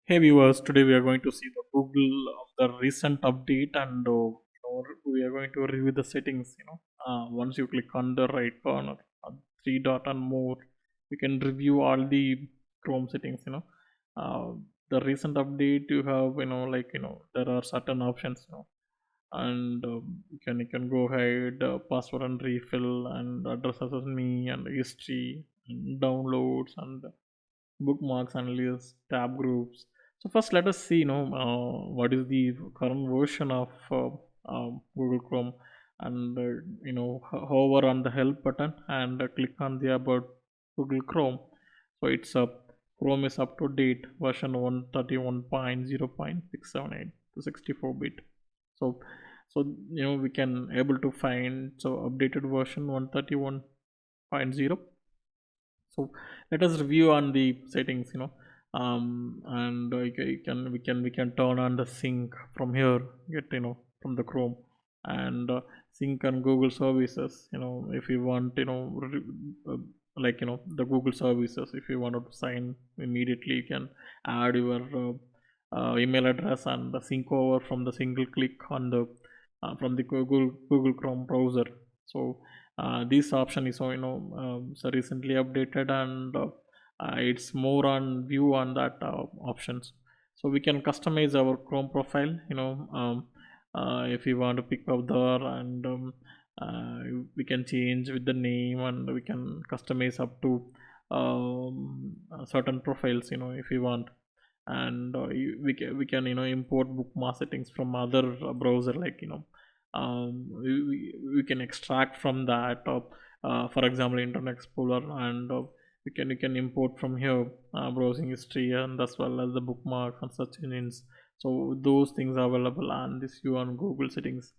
Hey viewers, today we are going to see the Google of the recent update and we are going to review the settings. Once you click on the right corner, three dot and more, you can review all the Chrome settings. The recent update you have, there are certain options. And you can go ahead, password and refill, and addresses as me, and history, and downloads, and bookmarks and lists, tab groups. So first, let us see, what is the current version of Google Chrome, and hover on the help button and click on the about Google Chrome. So it's up. Chrome is up to date version 131.0.678 to 64-bit. So we can able to find updated version 131.0. So let us review on the settings, and we can turn on the sync from here, get from the Chrome, and sync on Google services, if you want, the Google services. If you want to sign immediately, you can add your email address and sync over from the single click on the from the Google Chrome browser. So this option is so recently updated, and it's more on view on that options. So we can customize our Chrome profile, if we want to pick up there, and uh, we can change with the name, and we can customize up to certain profiles, if we want. And we can import bookmark settings from other browser, like we can extract from that, for example Internet Explorer, and we can import from here browsing history, and as well as the bookmarks and search engines. So those things are available on this view on Google settings.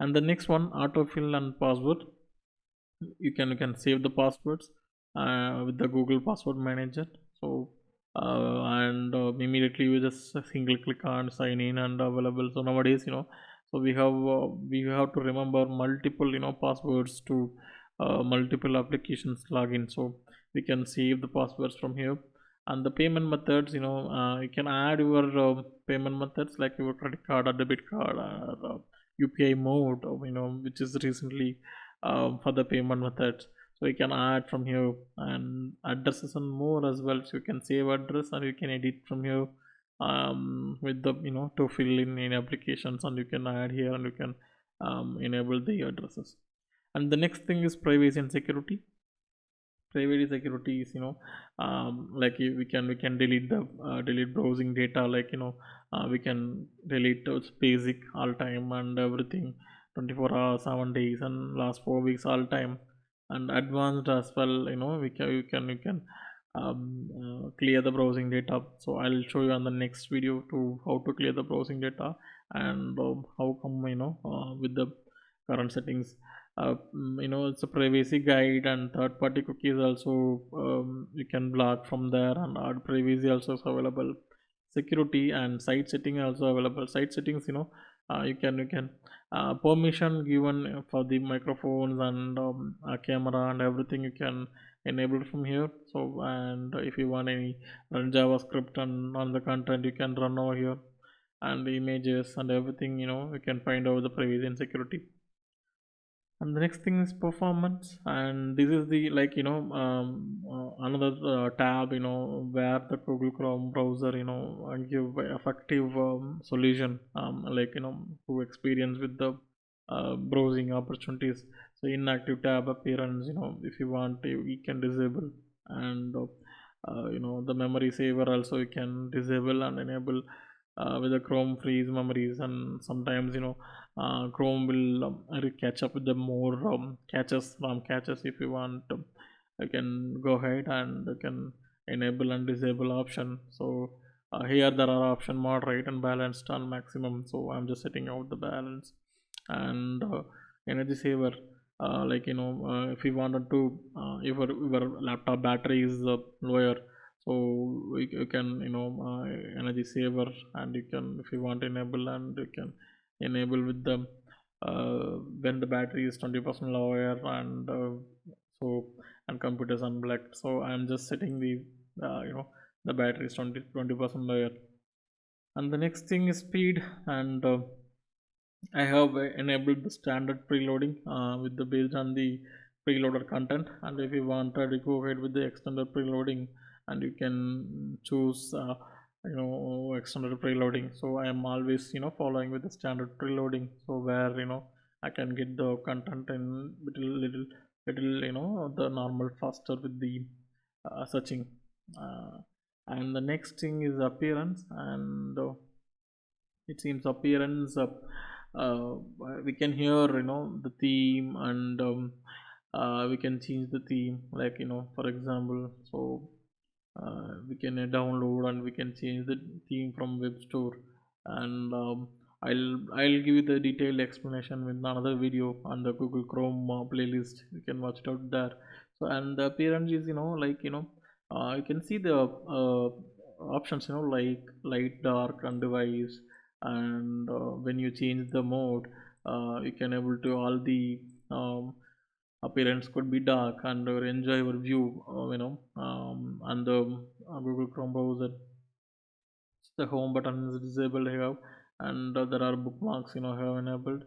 And the next one, autofill and password. You can save the passwords with the Google Password Manager. So and immediately you just a single click on sign in and available. So nowadays, so we have to remember multiple passwords to multiple applications login. So we can save the passwords from here. And the payment methods, you can add your payment methods like your credit card or debit card, or UPI mode, which is recently for the payment methods. So you can add from here, and addresses and more as well. So you can save address, and you can edit from here with the to fill in applications, and you can add here, and you can enable the addresses. And the next thing is privacy and security. Privacy security is, like we can delete the delete browsing data, like we can delete those basic all time and everything, 24 hours, 7 days, and last 4 weeks all time, and advanced as well. We can clear the browsing data. So I'll show you on the next video to how to clear the browsing data, and how come, with the current settings. It's a privacy guide, and third party cookies also, you can block from there, and add privacy also is available. Security and site setting also available. Site settings, you can permission given for the microphones, and camera and everything, you can enable from here. So, and if you want any run JavaScript on the content, you can run over here, and the images and everything, you can find out the privacy and security. And the next thing is performance, and this is the, another tab, where the Google Chrome browser, give effective solution, to experience with the browsing opportunities. So inactive tab appearance, if you want, you can disable. And the memory saver also you can disable and enable with the Chrome freeze memories. And sometimes, Chrome will catch up with the more catches, RAM catches. If you want, you can go ahead and you can enable and disable option. So here there are option moderate and balanced and maximum. So I'm just setting out the balance. And energy saver, if you wanted to, if your laptop battery is lower, so you can, energy saver, and you can, if you want, enable, and you can enable with the when the battery is 20% lower, and so, and computers unblocked. So I'm just setting the, the battery is 20% lower. And the next thing is speed, and I have enabled the standard preloading with the based on the preloaded content, and if you want to go ahead with the extended preloading, and you can choose extended preloading. So I am always following with the standard preloading, so where I can get the content in little the normal faster with the searching. uh, and the next thing is appearance, and it seems appearance, uh, we can hear the theme, and we can change the theme, like for example. So we can download and we can change the theme from web store, and I'll give you the detailed explanation with another video on the Google Chrome playlist. You can watch it out there. So, and the appearance is you can see the options, like light, dark, and device. And when you change the mode, you can able to all the appearance could be dark, and enjoy your view, and the Google Chrome browser. The home button is disabled here, and there are bookmarks I have enabled.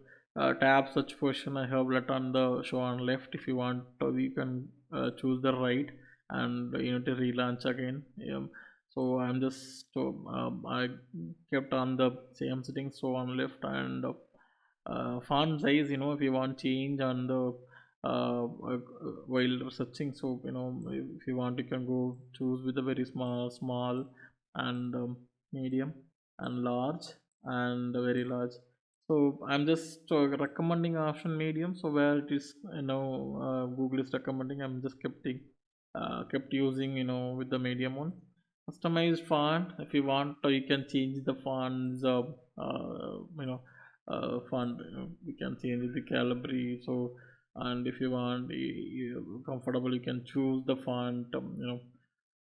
Tab search function I have let on the show on left. If you want, you can choose the right, and you need to relaunch again. So I'm just I kept on the same settings, so on left, and font size, if you want change on the while searching. So if you want, you can go choose with a very small, and medium, and large, and very large. So I'm just recommending option medium, so where it is, Google is recommending, I'm just kept using with the medium one. Customized font, if you want, you can change the fonts, font, we can change the calibri. So, and if you want, comfortable, you can choose the font,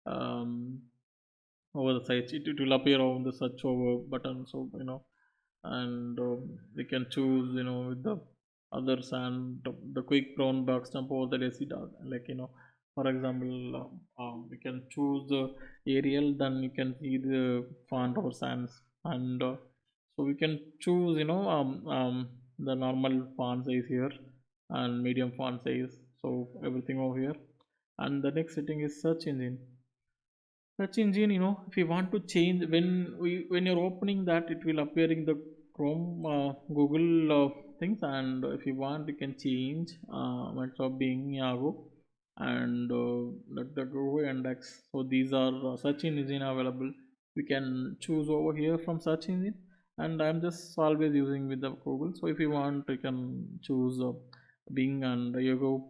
um, over the sites. It will appear on the search over button. So and we can choose with the others, and the quick brown box jump over the lazy dog, like for example, we can choose the Arial, then you can see the font or sans, and so we can choose the normal font size here, and medium font size, so everything over here. And the next setting is search engine. Search engine, if you want to change, when you're opening that, it will appear in the Chrome, Google things, and if you want, you can change instead of being Yahoo, and let the Google index. So these are search engine available. We can choose over here from search engine, and I'm just always using with the Google. So if you want, you can choose Bing and Yahoo.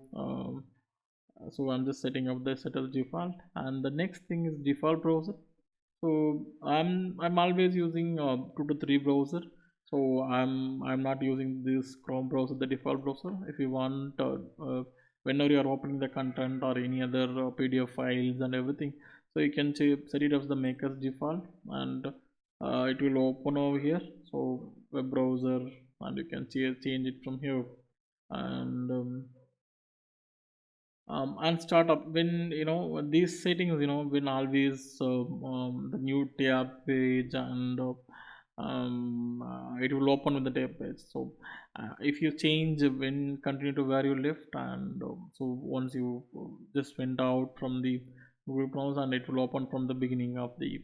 So I'm just setting up the set as default, and the next thing is default browser. So I'm always using 2 to 3 browser. So I'm not using this Chrome browser, the default browser. If you want, whenever you are opening the content or any other PDF files and everything, so you can set it as the maker's default, and it will open over here. So web browser, and you can change it from here, and startup, when these settings when always the new tab page, and it will open with the tab page. So if you change, when continue to where you left, and so once you just went out from the Google browser, and it will open from the beginning of the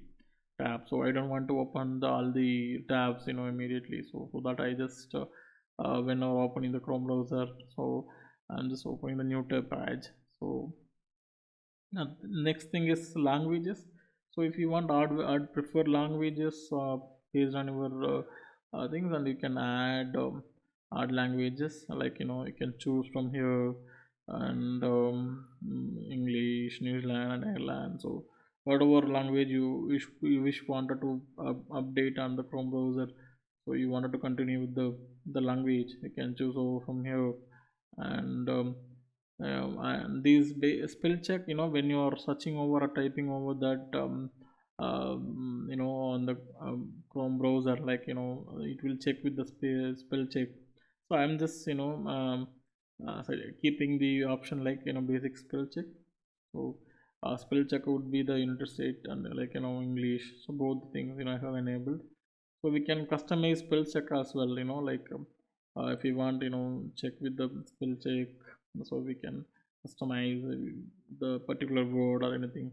tab. So I don't want to open all the tabs immediately, so that I just when I'm opening the Chrome browser, so I'm just opening the new tab page. So next thing is languages. So if you want, I'd prefer languages based on your things, and you can add languages, like you can choose from here, and English, New Zealand, and Ireland. So whatever language you wish wanted to update on the Chrome browser, so you wanted to continue with the language, you can choose over from here. And these spell check, when you are searching over or typing over that, on the Chrome browser, like it will check with the spell check. So I'm just keeping the option, like basic spell check. So spell check would be the United States, and like English. So both things I have enabled. So we can customize spell check as well, like if we want, check with the spell check, so we can customize the particular word or anything.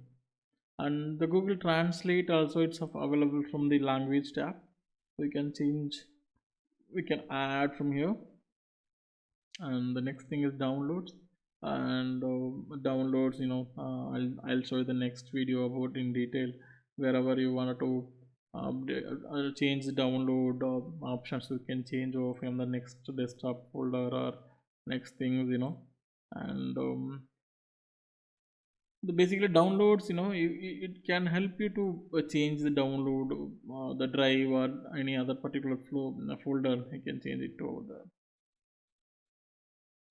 And the Google Translate also, it's available from the language tab. We can change, we can add from here. And the next thing is downloads. And downloads, I'll show you the next video about in detail. Wherever you wanted to change the download options, you can change over from the next desktop folder or next things, and the basically downloads, it can help you to change the download, the drive or any other particular flow folder. You can change it to the.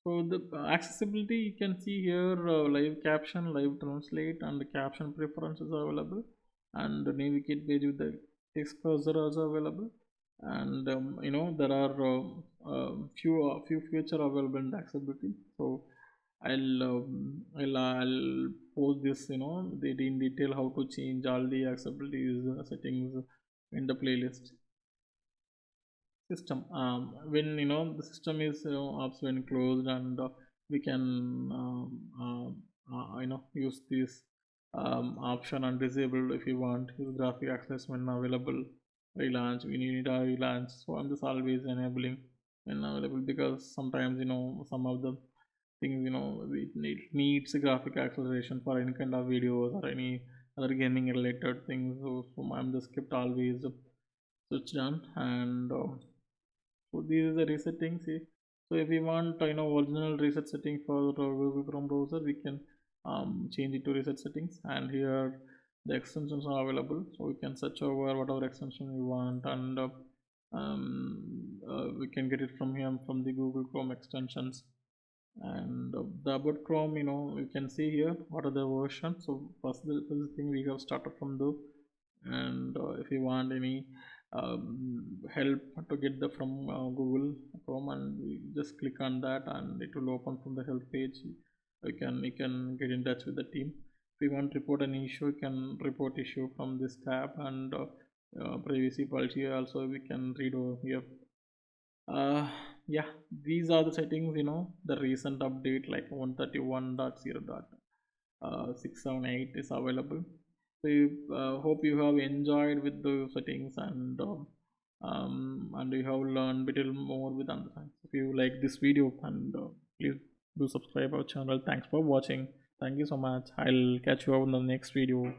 So the accessibility, you can see here, live caption, live translate, and the caption preferences are available, and the navigate page with the text cursor also available. And there are few feature available in the accessibility. So I'll post this, in detail how to change all the accessibility settings in the playlist. System, when the system is apps when closed, and we can use this option and disable if you want use graphic access when available. Relaunch, we need a relaunch, so I'm just always enabling when available, because sometimes some of the things, it needs a graphic acceleration for any kind of videos or any other gaming related things. So I'm just kept always switched on. And so these are the reset settings. So if we want original reset setting for the Google Chrome browser, we can change it to reset settings, and here the extensions are available, so we can search over whatever extension we want. And we can get it from here from the Google Chrome extensions. And the about Chrome, you can see here what are the versions. So first the thing we have started from the. And if you want any help to get the from Google Chrome, and we just click on that and it will open from the help page. You can get in touch with the team. If you want to report an issue, you can report issue from this tab. And privacy policy also we can read over here. uh yeah, these are the settings, the recent update like 131.0.678 is available. So hope you have enjoyed with the settings, and you have learned little more with understanding. If you like this video, and please do subscribe our channel. Thanks for watching. Thank you so much. I'll catch you on the next video.